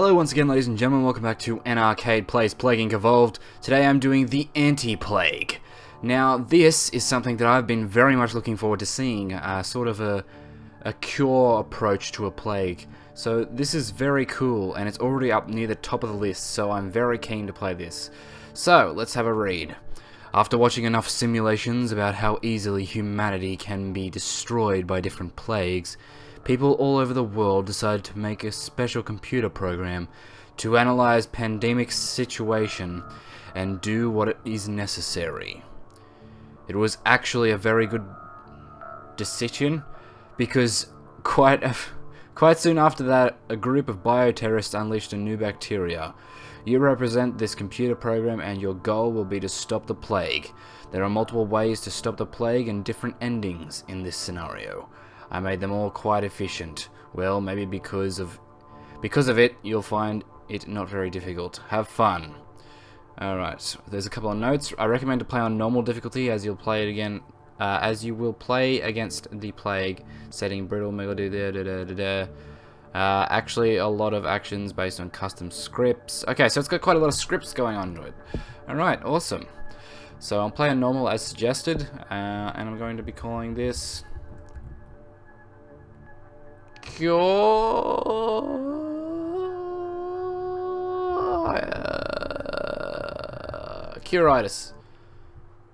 Hello once again, ladies and gentlemen, welcome back to An Arcade Plays Plague Inc. Evolved. Today I'm doing the anti-plague. Now this is something that I've been very much looking forward to seeing, sort of a cure approach to a plague. So this is very cool and it's already up near the top of the list, so I'm very keen to play this. So let's have a read. After watching enough simulations about how easily humanity can be destroyed by different plagues, people all over the world decided to make a special computer program to analyze pandemic situation and do what is necessary. It was actually a very good decision because quite soon after that, a group of bioterrorists unleashed a new bacteria. You represent this computer program and your goal will be to stop the plague. There are multiple ways to stop the plague and different endings in this scenario. I made them all quite efficient. Well, maybe because of it, you'll find it not very difficult. Have fun. Alright, there's a couple of notes. I recommend to play on normal difficulty as you'll play it again, as you will play against the plague. Setting brittle, actually a lot of actions based on custom scripts. Okay, so it's got quite a lot of scripts going on to it. Alright, awesome. So I'll play on normal as suggested, and I'm going to be calling this Curitis.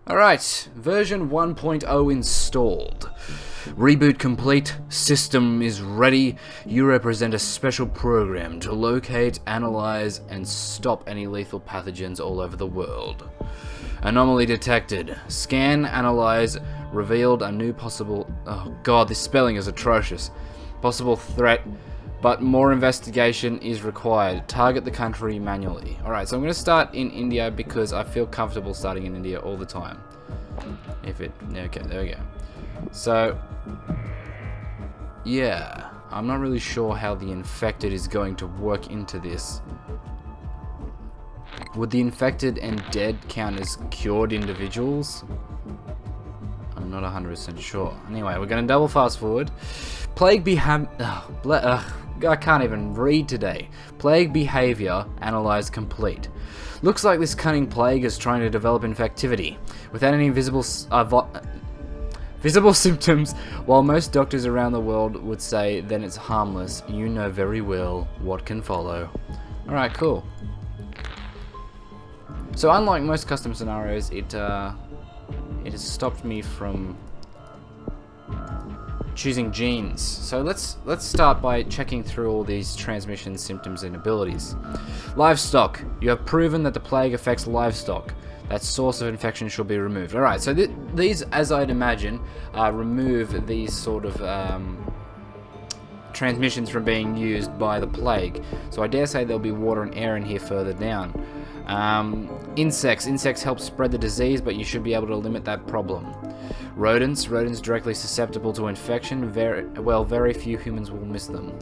Alright, version 1.0 installed. Reboot complete, system is ready. You represent a special program to locate, analyze, and stop any lethal pathogens all over the world. Anomaly detected. Scan, analyze, revealed a new possible... Oh god, this spelling is atrocious. Possible threat, but more investigation is required. Target the country manually. Alright, so I'm going to start in India because I feel comfortable starting in India all the time. Okay, there we go. So, yeah, I'm not really sure how the infected is going to work into this. Would the infected and dead count as cured individuals? I'm not 100% sure. Anyway, we're going to double fast forward. Plague I can't even read today. Plague behavior analyzed complete. Looks like this cunning plague is trying to develop infectivity without any visible symptoms. While most doctors around the world would say then it's harmless, you know very well what can follow. Alright, cool. So unlike most custom scenarios, it has stopped me from choosing genes. So let's start by checking through all these transmission symptoms and abilities. Livestock. You have proven that the plague affects livestock. That source of infection should be removed. Alright, so these, as I'd imagine, remove these sort of transmissions from being used by the plague. So I dare say there'll be water and air in here further down. Insects. Insects help spread the disease, but you should be able to limit that problem. Rodents directly susceptible to infection. Very few humans will miss them.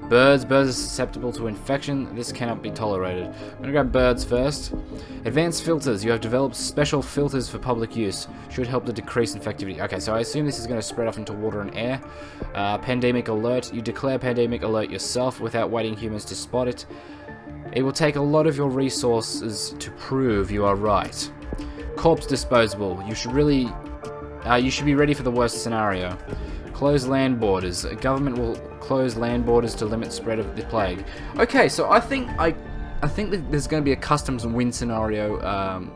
Birds are susceptible to infection. This cannot be tolerated. I'm gonna grab birds first. Advanced filters. You have developed special filters for public use. Should help to decrease infectivity. Okay, so I assume this is going to spread off into water and air. Pandemic alert. You declare pandemic alert yourself without waiting humans to spot it. It will take a lot of your resources to prove you are right. Corpse disposable. You should be ready for the worst scenario. Close land borders. A government will close land borders to limit spread of the plague. Okay, so I think that there's going to be a customs win scenario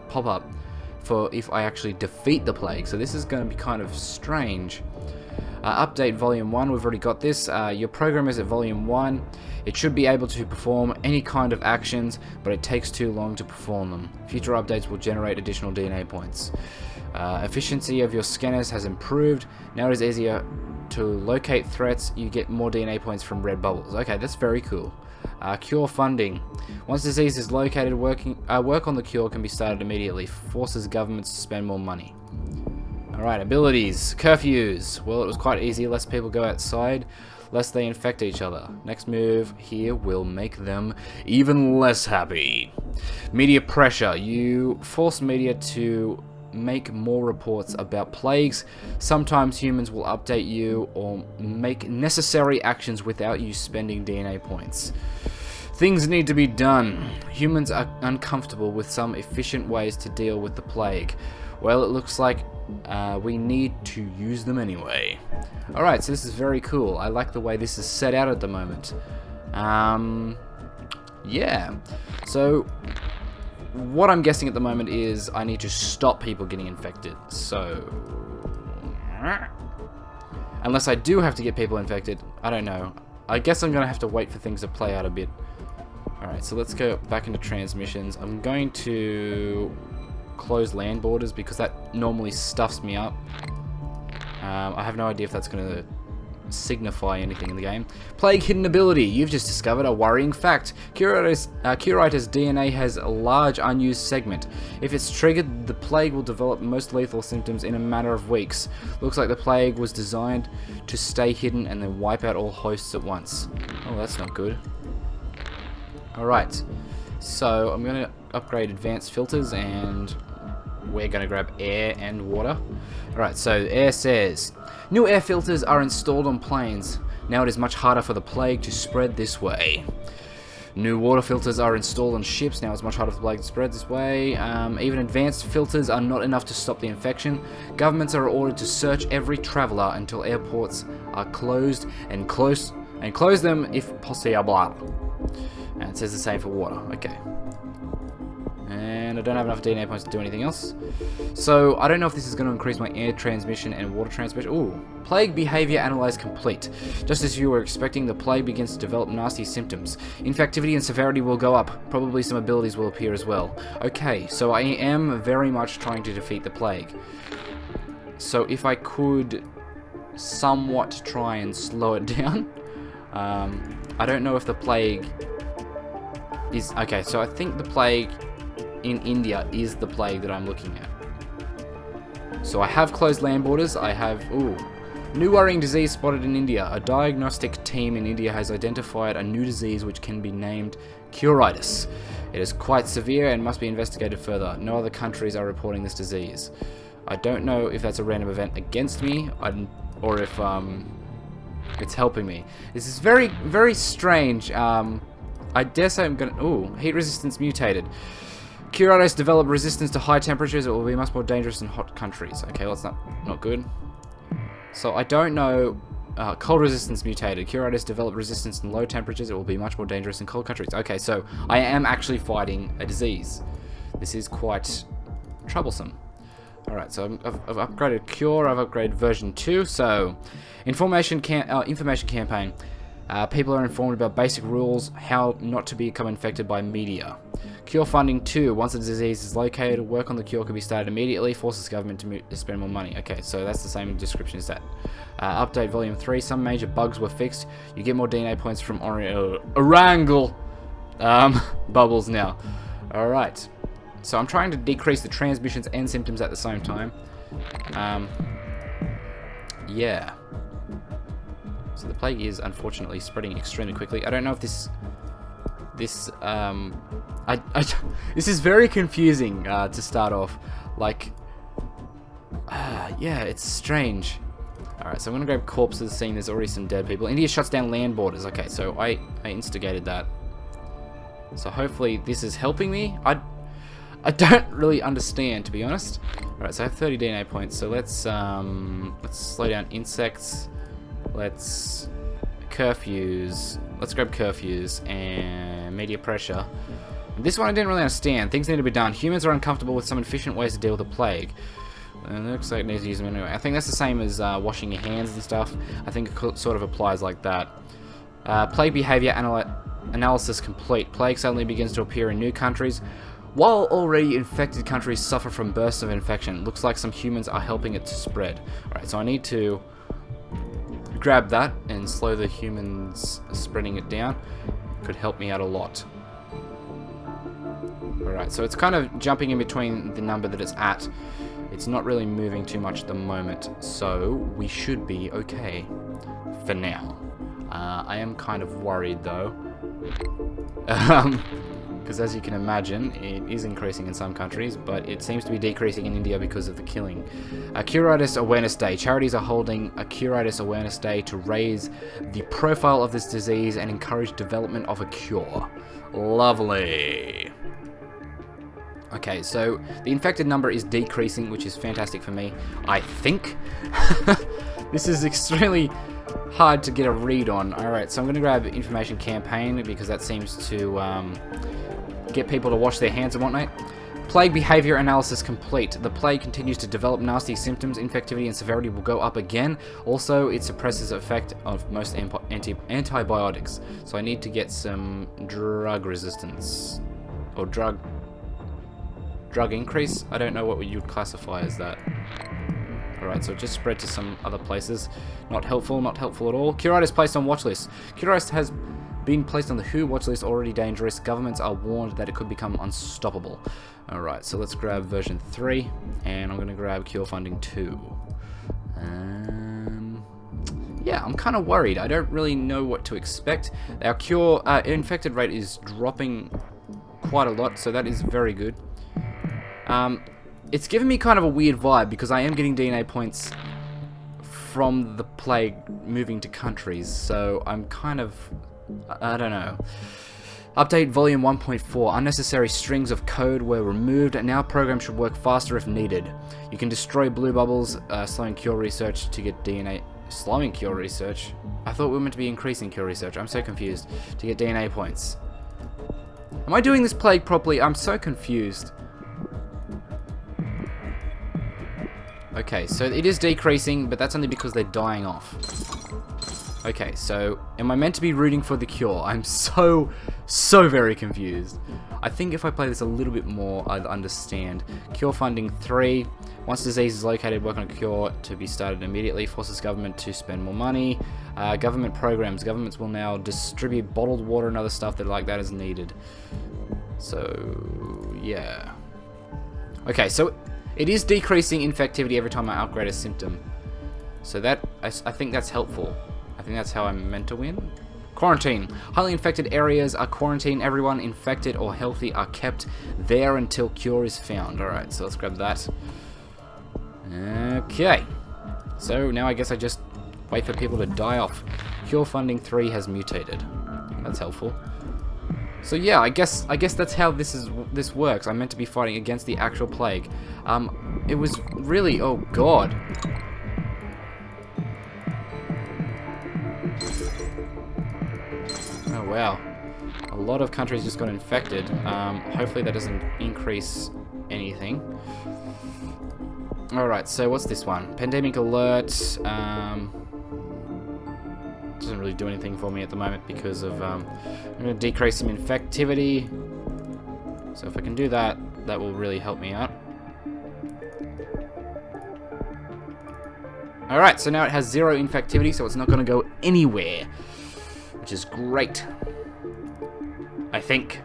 pop up for if I actually defeat the plague. So this is going to be kind of strange. Update volume 1, we've already got this. Your program is at volume 1. It should be able to perform any kind of actions, but it takes too long to perform them. Future updates will generate additional DNA points. Efficiency of your scanners has improved. Now it is easier to locate threats. You get more DNA points from red bubbles. Okay, that's very cool. Cure funding. Once disease is located, work on the cure can be started immediately. Forces governments to spend more money. Alright, abilities. Curfews. Well, it was quite easy. Less people go outside, less they infect each other. Next move here will make them even less happy. Media pressure. You force media to make more reports about plagues. Sometimes humans will update you or make necessary actions without you spending DNA points. Things need to be done. Humans are uncomfortable with some efficient ways to deal with the plague. Well, it looks like we need to use them anyway. Alright, so this is very cool. I like the way this is set out at the moment. Yeah. So, what I'm guessing at the moment is I need to stop people getting infected. So, unless I do have to get people infected, I don't know. I guess I'm going to have to wait for things to play out a bit. Alright, so let's go back into transmissions. I'm going to close land borders because that normally stuffs me up. I have no idea if that's going to signify anything in the game. Plague hidden ability. You've just discovered a worrying fact. Curator's DNA has a large unused segment. If it's triggered, the plague will develop most lethal symptoms in a matter of weeks. Looks like the plague was designed to stay hidden and then wipe out all hosts at once. Oh, that's not good. Alright, so I'm going to upgrade advanced filters and we're going to grab air and water. Alright, so air says, new air filters are installed on planes. Now it is much harder for the plague to spread this way. New water filters are installed on ships. Now it's much harder for the plague to spread this way. Even advanced filters are not enough to stop the infection. Governments are ordered to search every traveler until airports are closed and close them if possible. And it says the same for water. Okay. And I don't have enough DNA points to do anything else. So, I don't know if this is going to increase my air transmission and water transmission. Ooh. Plague behavior analyzed complete. Just as you were expecting, the plague begins to develop nasty symptoms. Infectivity and severity will go up. Probably some abilities will appear as well. Okay, so I am very much trying to defeat the plague. So, if I could somewhat try and slow it down. I don't know if the plague is... Okay, so I think the plague in India is the plague that I'm looking at. So I have closed land borders. I have... Ooh. New worrying disease spotted in India. A diagnostic team in India has identified a new disease which can be named curitis. It is quite severe and must be investigated further. No other countries are reporting this disease. I don't know if that's a random event against me or if it's helping me. This is very, very strange. I dare say I'm gonna... Ooh, heat resistance mutated. Curitis develop resistance to high temperatures. It will be much more dangerous in hot countries. Okay, well, that's not good. So I don't know. Cold resistance mutated. Curitis develop resistance in low temperatures. It will be much more dangerous in cold countries. Okay, so I am actually fighting a disease. This is quite troublesome. Alright, so I've upgraded Cure. I've upgraded version 2. So, information campaign. People are informed about basic rules, how not to become infected by media. Cure funding 2. Once a disease is located, work on the cure can be started immediately. Forces government to spend more money. Okay, so that's the same description as that. Update volume 3. Some major bugs were fixed. You get more DNA points from Orangle bubbles now. Alright. So I'm trying to decrease the transmissions and symptoms at the same time. Yeah. So the plague is unfortunately spreading extremely quickly. I don't know if this is very confusing to start off. Like, yeah, it's strange. Alright, so I'm gonna grab corpses, seeing there's already some dead people. India shuts down land borders. Okay, so I instigated that. So hopefully this is helping me. I don't really understand, to be honest. Alright, so I have 30 DNA points. So let's slow down insects. Let's curfews. Let's grab curfews and media pressure. This one I didn't really understand. Things need to be done. Humans are uncomfortable with some efficient ways to deal with the plague. And it looks like it needs to use them anyway. I think that's the same as washing your hands and stuff. I think it sort of applies like that. Plague behavior analysis complete. Plague suddenly begins to appear in new countries. While already infected countries suffer from bursts of infection, looks like some humans are helping it to spread. Alright, so I need to grab that and slow the humans spreading it down. Could help me out a lot. Alright, so it's kind of jumping in between the number that it's at. It's not really moving too much at the moment, so we should be okay for now. I am kind of worried though. because as you can imagine, it is increasing in some countries, but it seems to be decreasing in India because of the killing. Curitis Awareness Day. Charities are holding a Curitis Awareness Day to raise the profile of this disease and encourage development of a cure. Lovely. Okay, so the infected number is decreasing, which is fantastic for me, I think. This is extremely hard to get a read on. Alright, so I'm going to grab information campaign because that seems to get people to wash their hands and whatnot. Plague behavior analysis complete. The plague continues to develop nasty symptoms. Infectivity and severity will go up again. Also, it suppresses the effect of most antibiotics. So I need to get some drug resistance. Or drug increase? I don't know what you'd classify as that. Alright, so it just spread to some other places. Not helpful at all. Curitis placed on watch list. Curitis has been placed on the WHO watch list, already dangerous. Governments are warned that it could become unstoppable. Alright, so let's grab version 3, and I'm going to grab cure funding 2. Yeah, I'm kind of worried. I don't really know what to expect. Our cure infected rate is dropping quite a lot, so that is very good. It's given me kind of a weird vibe because I am getting DNA points from the plague moving to countries, so I'm kind of, I don't know. Update volume 1.4. Unnecessary strings of code were removed, and now program should work faster if needed. You can destroy blue bubbles, slowing cure research to get DNA. Slowing cure research? I thought we were meant to be increasing cure research. I'm so confused. To get DNA points. Am I doing this plague properly? I'm so confused. Okay, so it is decreasing, but that's only because they're dying off. Okay, so am I meant to be rooting for the cure? I'm so very confused. I think if I play this a little bit more, I'd understand. Cure funding 3. Once disease is located, work on a cure to be started immediately. Forces government to spend more money. Government programs. Governments will now distribute bottled water and other stuff that like that is needed. So, yeah. Okay, so it is decreasing infectivity every time I upgrade a symptom. So that, I think that's helpful. I think that's how I'm meant to win. Quarantine. Highly infected areas are quarantined. Everyone infected or healthy are kept there until cure is found. Alright, so let's grab that. Okay. So now I guess I just wait for people to die off. Cure funding 3 has mutated. That's helpful. So yeah, I guess that's how this works. I'm meant to be fighting against the actual plague. It was really, oh god. Oh wow. A lot of countries just got infected. Hopefully that doesn't increase anything. Alright, so what's this one? Pandemic alert. Doesn't really do anything for me at the moment because of I'm going to decrease some infectivity. So if I can do that, that will really help me out. Alright, so now it has 0 infectivity, so it's not going to go anywhere, which is great, I think.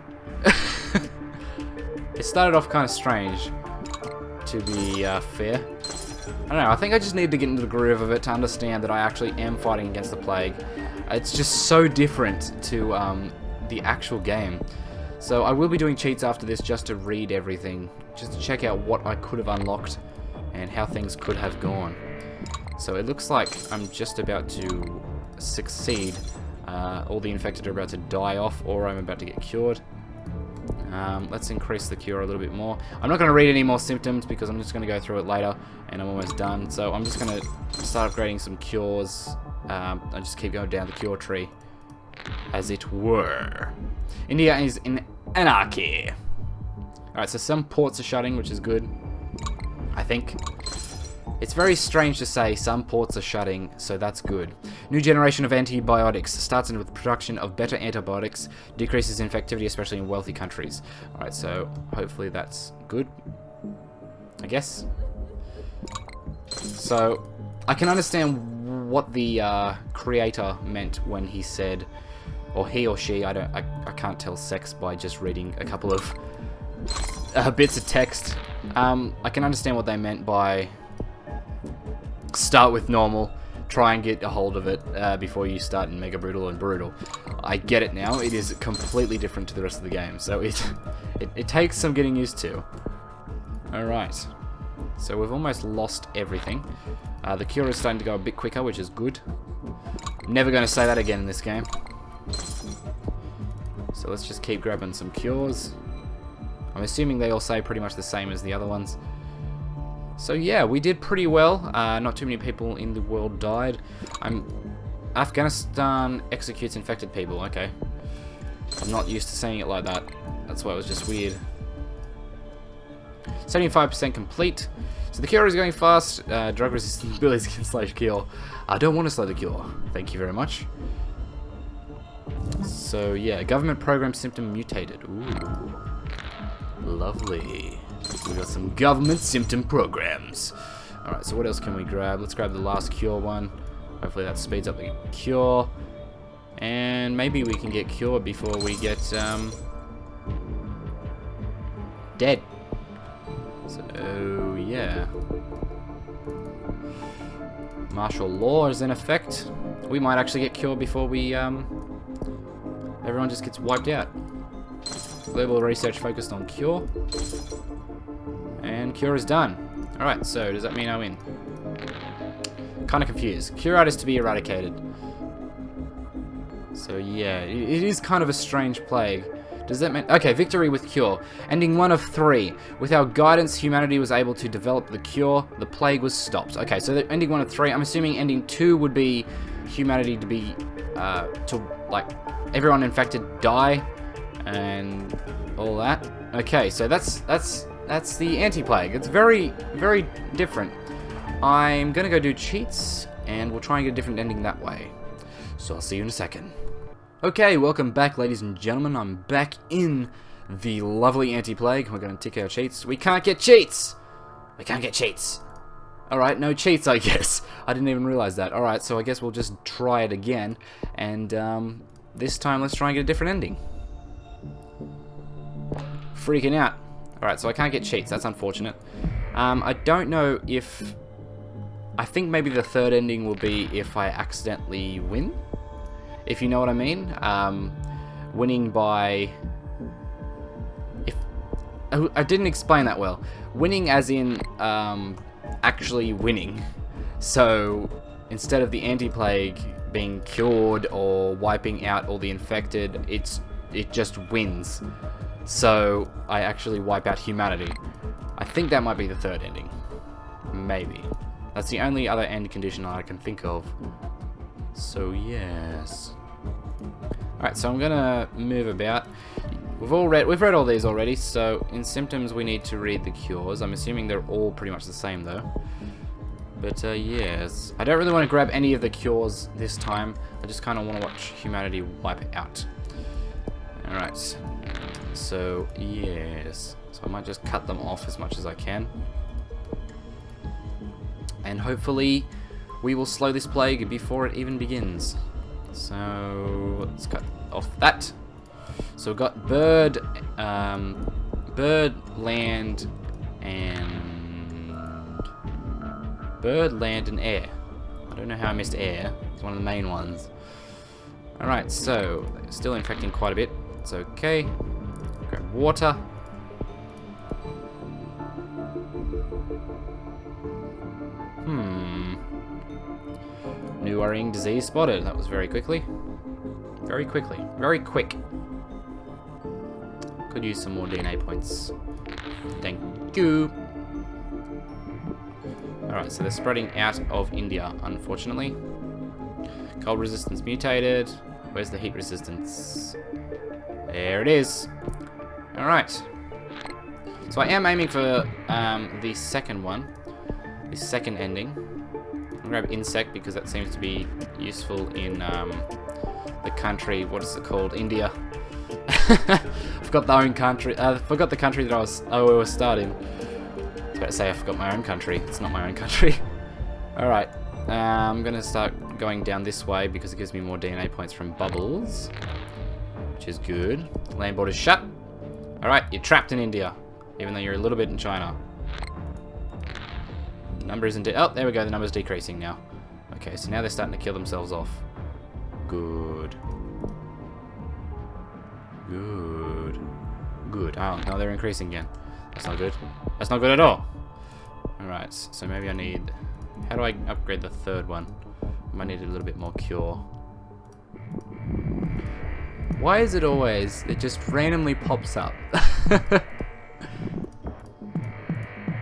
It started off kind of strange, to be fair. I don't know, I think I just need to get into the groove of it to understand that I actually am fighting against the plague. It's just so different to the actual game. So I will be doing cheats after this just to read everything, just to check out what I could have unlocked and how things could have gone. So it looks like I'm just about to succeed. All the infected are about to die off, or I'm about to get cured. Let's increase the cure a little bit more. I'm not going to read any more symptoms because I'm just going to go through it later and I'm almost done. So I'm just going to start upgrading some cures. I just keep going down the cure tree, as it were. India is in anarchy. Alright, so some ports are shutting, which is good, I think. It's very strange to say some ports are shutting, so that's good. New generation of antibiotics starts with the production of better antibiotics, decreases infectivity, especially in wealthy countries. Alright, so hopefully that's good, I guess. So, I can understand what the creator meant when he said, or he or she, I can't tell sex by just reading a couple of bits of text. I can understand what they meant by start with normal, try and get a hold of it before you start in Mega Brutal and Brutal. I get it now. It is completely different to the rest of the game, so it takes some getting used to. Alright. So we've almost lost everything. The cure is starting to go a bit quicker, which is good. Never going to say that again in this game. So let's just keep grabbing some cures. I'm assuming they all say pretty much the same as the other ones. So yeah, we did pretty well. Not too many people in the world died. Afghanistan executes infected people. Okay. I'm not used to saying it like that. That's why it was just weird. 75% complete. So the cure is going fast. Drug resistant abilities can slash cure. I don't want to slow the cure. Thank you very much. So yeah, government program symptom mutated. Ooh. Lovely. We got some government symptom programs. Alright, so what else can we grab? Let's grab the last cure one. Hopefully that speeds up the cure. And maybe we can get cured before we get dead. So yeah. Martial law is in effect. We might actually get cured before we everyone just gets wiped out. Global research focused on cure. And cure is done. Alright, so does that mean I win? Kind of confused. Cure is to be eradicated. So yeah, it is kind of a strange plague. Does that mean... Okay, victory with cure. Ending 1 of 3. With our guidance, humanity was able to develop the cure. The plague was stopped. Okay, so the ending 1 of 3. I'm assuming ending 2 would be humanity to be... like, everyone infected die. And all that. Okay, so that's the anti-plague. It's very, very different. I'm gonna go do cheats, and we'll try and get a different ending that way. So I'll see you in a second. Okay, welcome back, ladies and gentlemen. I'm back in the lovely anti-plague. We're gonna tick our cheats. We can't get cheats! We can't get cheats. Alright, no cheats, I guess. I didn't even realize that. Alright, so I guess we'll just try it again. And this time, let's try and get a different ending. Freaking out. Alright, so I can't get cheats. That's unfortunate. I don't know if... I think maybe the third ending will be if I accidentally win. If you know what I mean. Winning by... I didn't explain that well. Winning as in actually winning. So instead of the anti-plague being cured or wiping out all the infected, it just wins. So I actually wipe out humanity. I think that might be the third ending. Maybe. That's the only other end condition I can think of. So yes. Alright, so I'm gonna move about. We've read all these already, so in symptoms we need to read the cures. I'm assuming they're all pretty much the same though. But yes. I don't really want to grab any of the cures this time. I just kinda wanna watch humanity wipe out. Alright. So yes. So I might just cut them off as much as I can. And hopefully we will slow this plague before it even begins. So let's cut off that. So we've got bird, land, and air. I don't know how I missed air. It's one of the main ones. Alright, so still infecting quite a bit. It's okay. Grab water. New worrying disease spotted. That was very quickly. Very quickly. Very quick. Could use some more DNA points. Thank you. Alright, so they're spreading out of India, unfortunately. Cold resistance mutated. Where's the heat resistance? There it is. Alright. So I am aiming for the second one. The second ending. I'll grab insect because that seems to be useful in the country. What is it called? India. I forgot the own country. I forgot the country that I was starting. I was about to say I forgot my own country. It's not my own country. Alright. I'm going to start going down this way because it gives me more DNA points from bubbles. Which is good. Land border's shut. Alright, you're trapped in India. Even though you're a little bit in China. Number isn't... Oh, there we go. The number's decreasing now. Okay, so now they're starting to kill themselves off. Good. Good. Good. Oh, no, they're increasing again. That's not good. That's not good at all. Alright, so maybe I need... How do I upgrade the third one? I might need a little bit more cure. Why is it always... It just randomly pops up?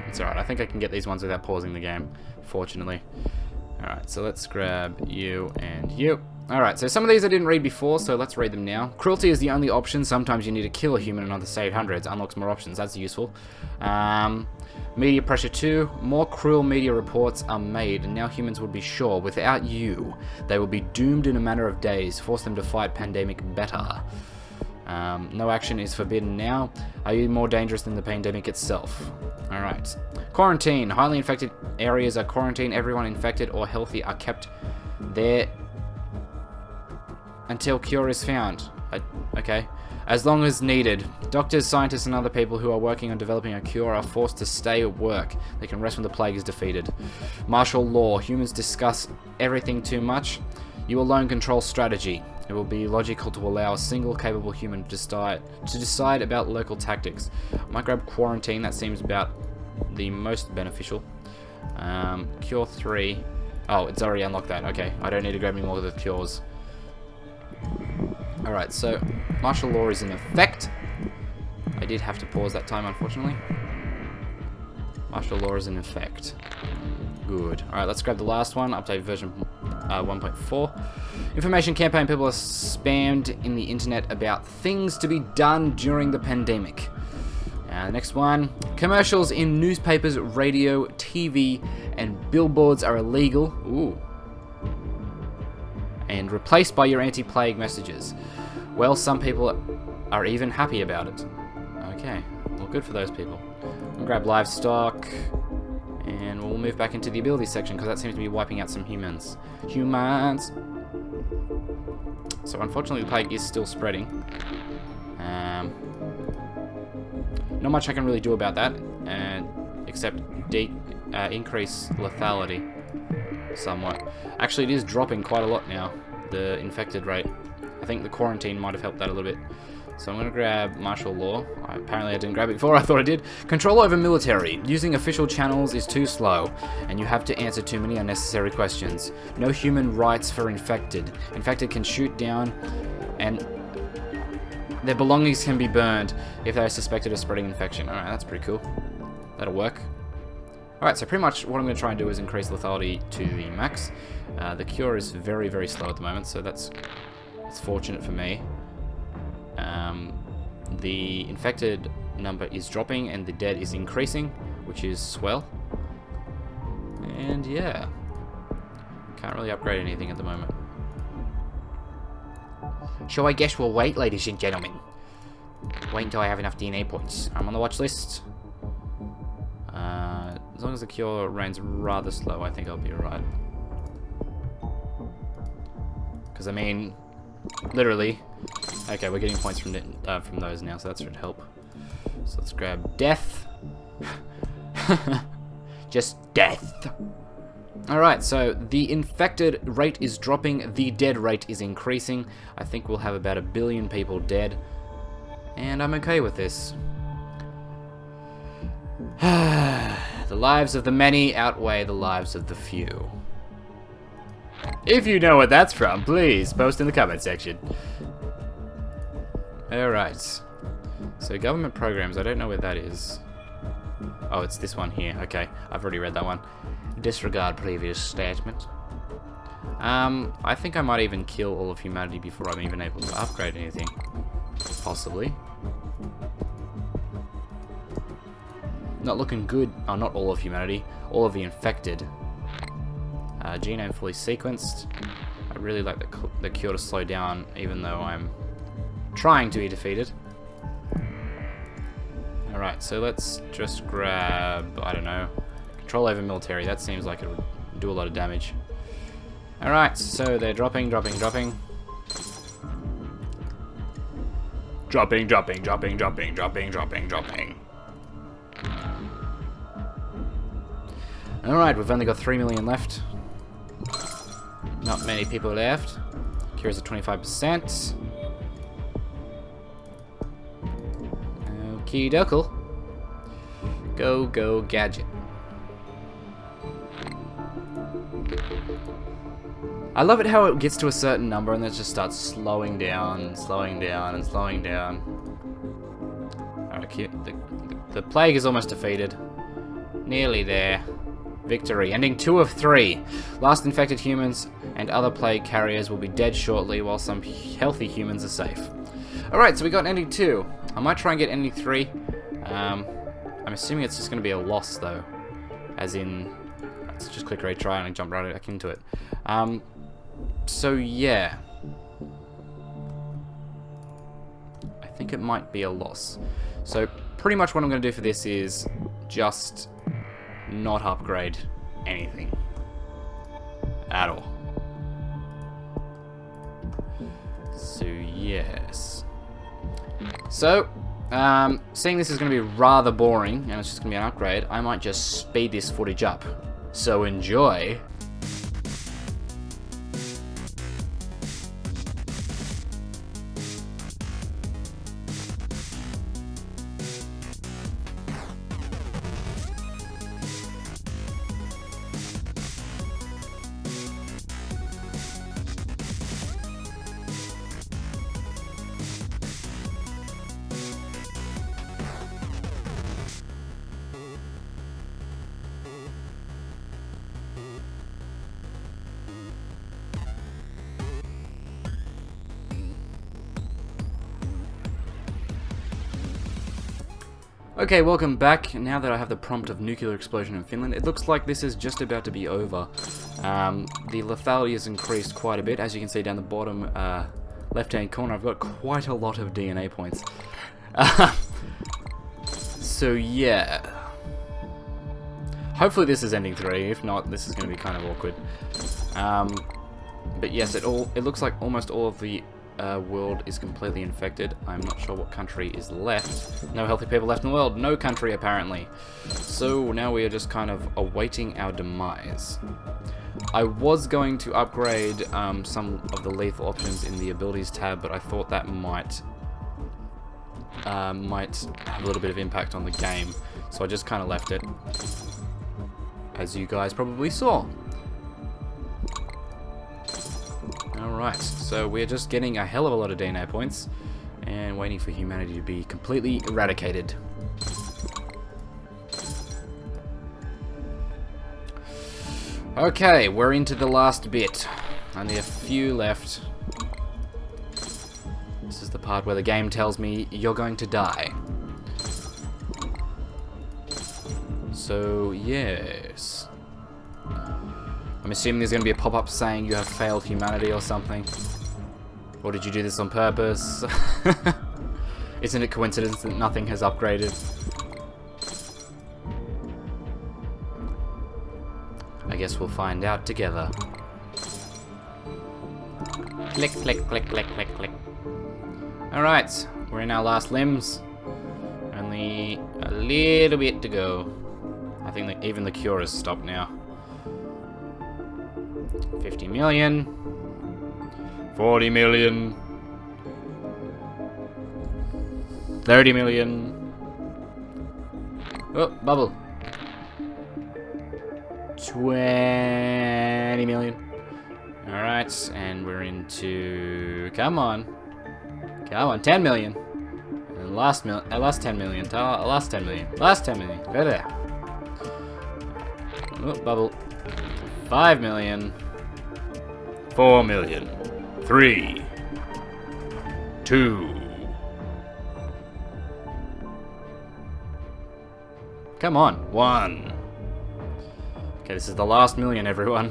It's alright, I think I can get these ones without pausing the game, fortunately. Alright, so let's grab you and you. Alright, so some of these I didn't read before, so let's read them now. Cruelty is the only option. Sometimes you need to kill a human in order to save hundreds. Unlocks more options, that's useful. Media pressure 2. More cruel media reports are made, and now humans would be sure, without you, they will be doomed in a matter of days. Force them to fight pandemic better. No action is forbidden now. Are you more dangerous than the pandemic itself? Alright. Quarantine. Highly infected areas are quarantined. Everyone infected or healthy are kept there until cure is found. Okay. As long as needed. Doctors, scientists, and other people who are working on developing a cure are forced to stay at work. They can rest when the plague is defeated. Martial law. Humans discuss everything too much. You alone control strategy. It will be logical to allow a single capable human to decide about local tactics. I might grab quarantine. That seems about the most beneficial. Cure 3. Oh, it's already unlocked that. Okay, I don't need to grab any more of the cures. Alright, so martial law is in effect. I did have to pause that time, unfortunately. Martial law is in effect. Good. Alright, let's grab the last one. Update version 1.4. Information campaign. People are spammed in the internet about things to be done during the pandemic. The next one. Commercials in newspapers, radio, TV, and billboards are illegal. Ooh. And replaced by your anti-plague messages. Well, some people are even happy about it. Okay, well, good for those people. We'll grab livestock, and we'll move back into the ability section because that seems to be wiping out some humans. So unfortunately, the plague is still spreading. Not much I can really do about that, except increase lethality somewhat. Actually, it is dropping quite a lot now, the infected rate. I think the quarantine might have helped that a little bit. So I'm going to grab martial law. Apparently I didn't grab it before, I thought I did. Control over military. Using official channels is too slow, and you have to answer too many unnecessary questions. No human rights for infected. Infected can shoot down, and their belongings can be burned if they are suspected of spreading infection. Alright, that's pretty cool. That'll work. Alright, so pretty much what I'm going to try and do is increase lethality to the max. The cure is very, very slow at the moment, so it's fortunate for me. The infected number is dropping and the dead is increasing, which is swell. And yeah, can't really upgrade anything at the moment. So I guess we'll wait, ladies and gentlemen. Wait until I have enough DNA points. I'm on the watch list. As long as the cure runs rather slow, I think I'll be alright. Because, I mean, literally... Okay, we're getting points from those now, so that should help. So let's grab death. Just death. Alright, so the infected rate is dropping, the dead rate is increasing. I think we'll have about 1 billion people dead. And I'm okay with this. The lives of the many outweigh the lives of the few. If you know what that's from, please post in the comment section. Alright. So government programs, I don't know where that is. Oh, it's this one here. Okay, I've already read that one. Disregard previous statement. I think I might even kill all of humanity before I'm even able to upgrade anything. Possibly. Not looking good. Oh, not all of humanity. All of the infected. Genome fully sequenced. I really like the cure to slow down, even though I'm trying to be defeated. Alright, so let's just grab, I don't know, control over military. That seems like it would do a lot of damage. Alright, so they're dropping. Dropping. Alright, we've only got 3 million left. Not many people left. Cure's at 25%. Okie dokie. Go, go, gadget. I love it how it gets to a certain number and then it just starts slowing down, and slowing down, and slowing down. Alright, the plague is almost defeated. Nearly there. Victory. Ending 2 of 3. Last infected humans and other plague carriers will be dead shortly, while some healthy humans are safe. Alright, so we got ending 2. I might try and get ending 3. I'm assuming it's just going to be a loss, though. As in, let's just click retry and I jump right back into it. So yeah. I think it might be a loss. So pretty much what I'm going to do for this is just not upgrade anything at all. So yes. So seeing this is going to be rather boring and it's just going to be an upgrade, I might just speed this footage up. So enjoy. Okay, welcome back. Now that I have the prompt of nuclear explosion in Finland, it looks like this is just about to be over. The lethality has increased quite a bit. As you can see down the bottom left-hand corner, I've got quite a lot of DNA points. So yeah. Hopefully this is ending 3. If not, this is going to be kind of awkward. But yes, it looks like almost all of the world is completely infected. I'm not sure what country is left. No healthy people left in the world. No country, apparently. So now we are just kind of awaiting our demise. I was going to upgrade some of the lethal options in the abilities tab, but I thought that might have a little bit of impact on the game. So I just kind of left it, as you guys probably saw. Alright, so we're just getting a hell of a lot of DNA points and waiting for humanity to be completely eradicated. Okay, we're into the last bit. Only a few left. This is the part where the game tells me you're going to die. So, yes. I'm assuming there's going to be a pop-up saying you have failed humanity or something. Or did you do this on purpose? Isn't it coincidence that nothing has upgraded? I guess we'll find out together. Click, click, click, click, click, click. Alright, we're in our last limbs. Only a little bit to go. I think that even the cure has stopped now. 50 million. 40 million. 30 million. Oh, bubble. 20 million. Alright, and we're into... Come on. Come on, 10 million. And last 10 million. Last 10 million. Last 10 million. There. Oh, bubble. 5 million. 4 million. 3. 2. Come on. 1. Okay, this is the last million, everyone.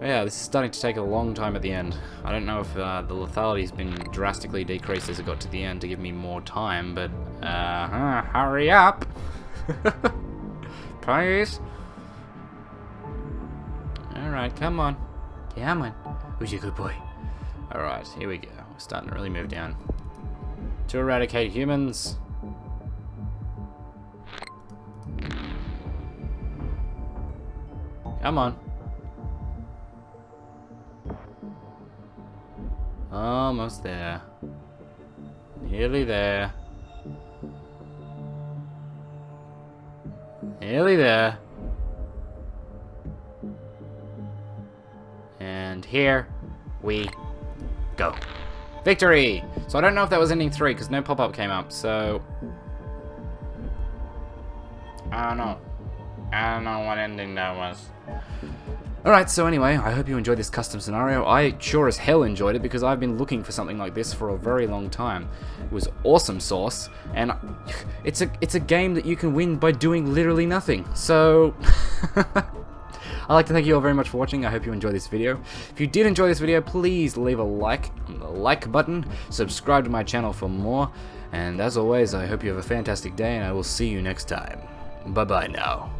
Yeah, this is starting to take a long time at the end. I don't know if the lethality's been drastically decreased as it got to the end to give me more time, but hurry up. Please. Alright, come on. Come on. Who's your good boy? Alright, here we go. We're starting to really move down. To eradicate humans. Come on. Almost there. Nearly there. Nearly there. And here we go. Victory! So I don't know if that was ending 3 because no pop-up came up, so... I don't know. I don't know what ending that was. Alright, so anyway, I hope you enjoyed this custom scenario. I sure as hell enjoyed it because I've been looking for something like this for a very long time. It was awesome sauce, and it's a game that you can win by doing literally nothing. So... I'd like to thank you all very much for watching. I hope you enjoyed this video. If you did enjoy this video, please leave a like on the like button. Subscribe to my channel for more. And as always, I hope you have a fantastic day, and I will see you next time. Bye-bye now.